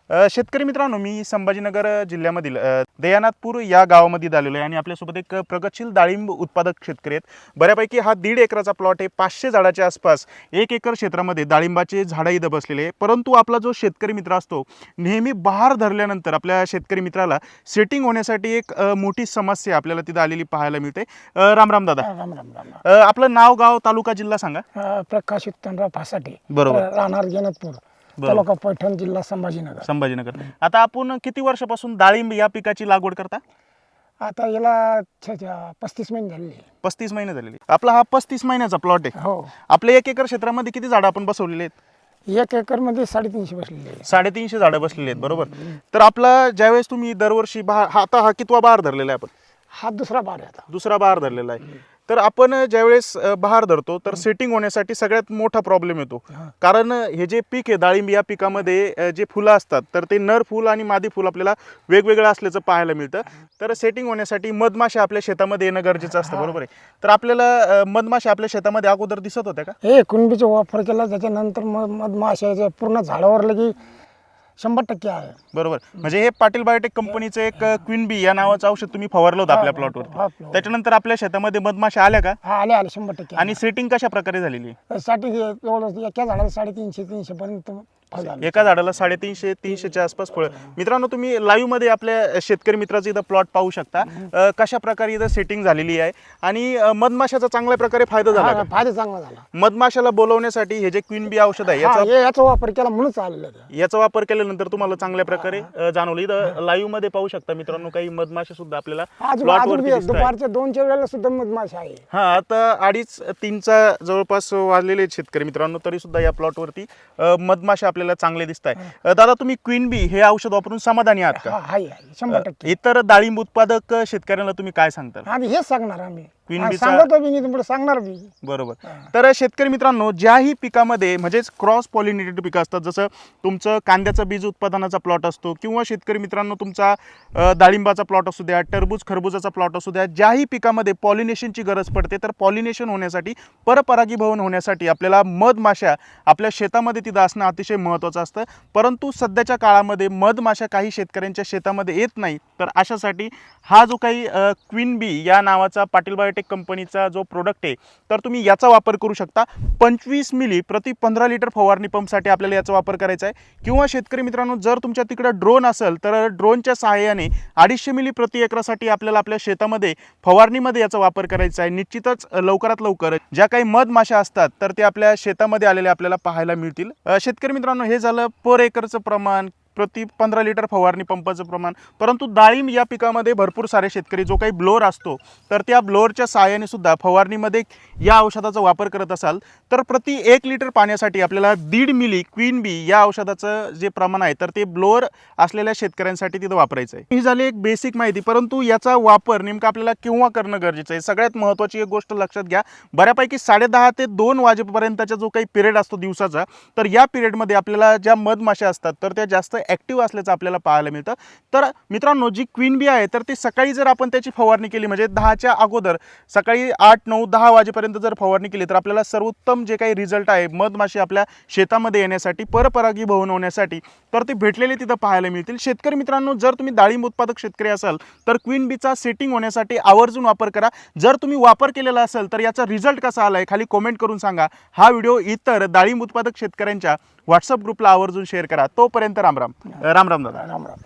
शेतकरी मित्रांनो, मी संभाजीनगर जिल्ह्यामधील दयानाथपूर या गावामध्ये आलेलो आहे आणि आपल्यासोबत एक प्रगतशील डाळिंब उत्पादक शेतकरी आहेत. बऱ्यापैकी हा 1.5 एकराचा प्लॉट आहे. 500 झाडाच्या आसपास 1 एकर क्षेत्रामध्ये डाळिंबाचे झाडं इथं बसलेले आहे. परंतु आपला जो शेतकरी मित्र असतो, नेहमी बहार धरल्यानंतर आपल्या शेतकरी मित्राला सेटिंग होण्यासाठी एक मोठी समस्या आपल्याला तिथं आलेली पाहायला मिळते. राम राम दादा. राम राम राम. आपलं नाव, गाव, तालुका, जिल्हा सांगा. प्रकाश उत्तमराव फासाटे, बरोबर. राहणार दयानाथपूर, तालुका पैठण, जिल्हा संभाजीनगर. आता आपण किती वर्षापासून डाळिंब या पिकाची लागवड करता? आता याला 35 महिने झाले. 35 महिने झालेले. आपला हा 35 महिन्याचा प्लॉट आहे. हो. आपल्या 1 एकर क्षेत्रामध्ये किती झाडं आपण बसवलेले आहेत? 1 एकर मध्ये 350 बसलेले. 350 झाडं बसलेली आहेत, बरोबर. तर आपला ज्यावेळेस तुम्ही दरवर्षी आता हा कितवा बहार धरलेला आहे आपण? हा दुसरा बार आहे आता. दुसरा बहार धरलेला आहे. तर आपण ज्यावेळेस बहार धरतो तर सेटिंग होण्यासाठी सगळ्यात मोठा प्रॉब्लेम येतो. कारण हे जे पीक आहे डाळिंब, या पिकामध्ये जे फुलं असतात तर ते नर फुल आणि मादी फुल आपल्याला वेगवेगळं असल्याचं पाहायला मिळतं. तर सेटिंग होण्यासाठी मधमाशा आपल्या शेतामध्ये येणं गरजेचं असतं, बरोबर आहे. तर आपल्याला मधमाशा आपल्या शेतामध्ये अगोदर दिसत होत्या का? हे कुणबीचा वापर केला, त्याच्यानंतर मधमाशाच्या पूर्ण झाडावर लगी 100% आहे. बरोबर. म्हणजे हे पाटील बायोटेक कंपनीचं एक क्वीन बी या नावाचं औषध तुम्ही फवारलं होतं आपल्या प्लॉटवर. त्याच्यानंतर आपल्या शेतामध्ये मधमाशा आल्या का? हा, आले 100%. आणि सेटिंग कशा प्रकारे झालेली? साठी जवळ एका झाडाला 350 पर्यंत फळ झालं. एका झाडाला 350-300च्या आसपास फळ. मित्रांनो, तुम्ही लाईव्ह मध्ये आपल्या शेतकरी मित्राचं इथं प्लॉट पाहू शकता, कशा प्रकारे इथं सेटिंग झालेली आहे. आणि मधमाशाचा चांगल्या प्रकारे फायदा झाला का? फायदा चांगला झाला. मधमाशाला बोलवण्यासाठी हे जे क्वीन बी औषध आहे याचा वापर केला म्हणून चाललं. याचा वापर केल्यानंतर तुम्हाला चांगल्या प्रकारे जाणवलं. इथं लाईव्ह मध्ये पाहू शकता मित्रांनो, काही मधमाशा सुद्धा आपल्याला प्लॉटवर दुपारच्या 2च्या वेळेला सुद्धा मधमाशा आहे. हा, आता 2:30-3चा जवळपास वाजलेले शेतकरी मित्रांनो, तरी सुद्धा या प्लॉटवरती मधमाशा आपल्याला चांगले दिसत आहे. दादा, तुम्ही क्वीन बी हे औषध वापरून समाधानी आहात का? 100%. इतर डाळिंब उत्पादक शेतकऱ्यांना तुम्ही काय सांगता? आम्ही हेच सांगणार. आम्ही क्वीन सांगतो बी नाही, तुम्हाला सांगणार बी. बरोबर. तर शेतकरी मित्रांनो, ज्याही पिकामध्ये म्हणजेच क्रॉस पॉलिनेटेड पिकं असतात, जसं तुमचं कांद्याचं बीज उत्पादनाचा प्लॉट असतो, किंवा शेतकरी मित्रांनो तुमचा डाळिंबाचा प्लॉट असू द्या, टरबूज खरबूजाचा प्लॉट असू द्या, ज्याही पिकामध्ये पॉलिनेशनची गरज पडते, तर पॉलिनेशन होण्यासाठी, परपरागीभवन होण्यासाठी आपल्याला मधमाशा आपल्या शेतामध्ये तिथं असणं अतिशय महत्त्वाचं असतं. परंतु सध्याच्या काळामध्ये मधमाशा काही शेतकऱ्यांच्या शेतामध्ये येत नाही. तर अशासाठी हा जो काही क्वीन बी या नावाचा पाटील बायोटेक कंपनीचा जो प्रोडक्ट आहे, तर तुम्ही याचा वापर करू शकता. 25 मिली प्रति 15 लिटर फवारणी पंपसाठी आपल्याला याचा वापर करायचा आहे. किंवा शेतकरी मित्रांनो, जर तुमच्या तिकडे ड्रोन असेल तर ड्रोनच्या सहाय्याने 250 मिली प्रति एकरासाठी आपल्याला आपल्या शेतामध्ये फवारणीमध्ये याचा वापर करायचा आहे. निश्चितच लवकरात लवकर ज्या काही मधमाशा असतात तर ते आपल्या शेतामध्ये आलेले आपल्याला पाहायला मिळतील. शेतकरी मित्रांनो, हे झालं पर एकरचं प्रमाण, प्रति 15 लिटर फवारणी पंपाचं प्रमाण. परंतु डाळिंब या पिकामध्ये भरपूर सारे शेतकरी जो काही ब्लोअर असतो, तर त्या ब्लोअरच्या सहाय्याने सुद्धा फवारणीमध्ये या औषधाचा वापर करत असाल तर प्रति 1 लिटर पाण्यासाठी आपल्याला 1.5 मिली क्वीन बी या औषधाचं जे प्रमाण आहे तर ते ब्लोअर असलेल्या शेतकऱ्यांसाठी तिथं वापरायचं आहे. ही झाली एक बेसिक माहिती. परंतु याचा वापर नेमका आपल्याला केव्हा करणं गरजेचं आहे? सगळ्यात महत्त्वाची एक गोष्ट लक्षात घ्या. बऱ्यापैकी 10:30 ते 2 वाजेपर्यंतचा जो काही पिरियड असतो दिवसाचा, तर या पिरियडमध्ये आपल्याला ज्या मधमाशा असतात तर त्या जास्त ॲक्टिव्ह असल्याचं आपल्याला पाहायला मिळतं. तर मित्रांनो, जी क्वीन बी आहे तर ती सकाळी जर आपण त्याची फवारणी केली, म्हणजे 10च्या अगोदर सकाळी 8, 9, 10 वाजेपर्यंत जर फवारणी केली, तर आपल्याला सर्वोत्तम जे काही रिझल्ट आहे मधमाशी आपल्या शेतामध्ये येण्यासाठी, परपरागीभवन होण्यासाठी, तर ते भेटलेले तिथं पाहायला मिळतील. शेतकरी मित्रांनो, जर तुम्ही डाळिंब उत्पादक शेतकरी असाल तर क्वीन बीचा सेटिंग होण्यासाठी आवर्जून वापर करा. जर तुम्ही वापर केलेला असेल तर याचा रिझल्ट कसा आलाय खाली कमेंट करून सांगा. हा व्हिडिओ इतर डाळिंब उत्पादक शेतकऱ्यांच्या व्हॉट्सअप ग्रुपला आवर्जून शेअर करा. तोपर्यंत राम राम. राम राम दादा. राम राम.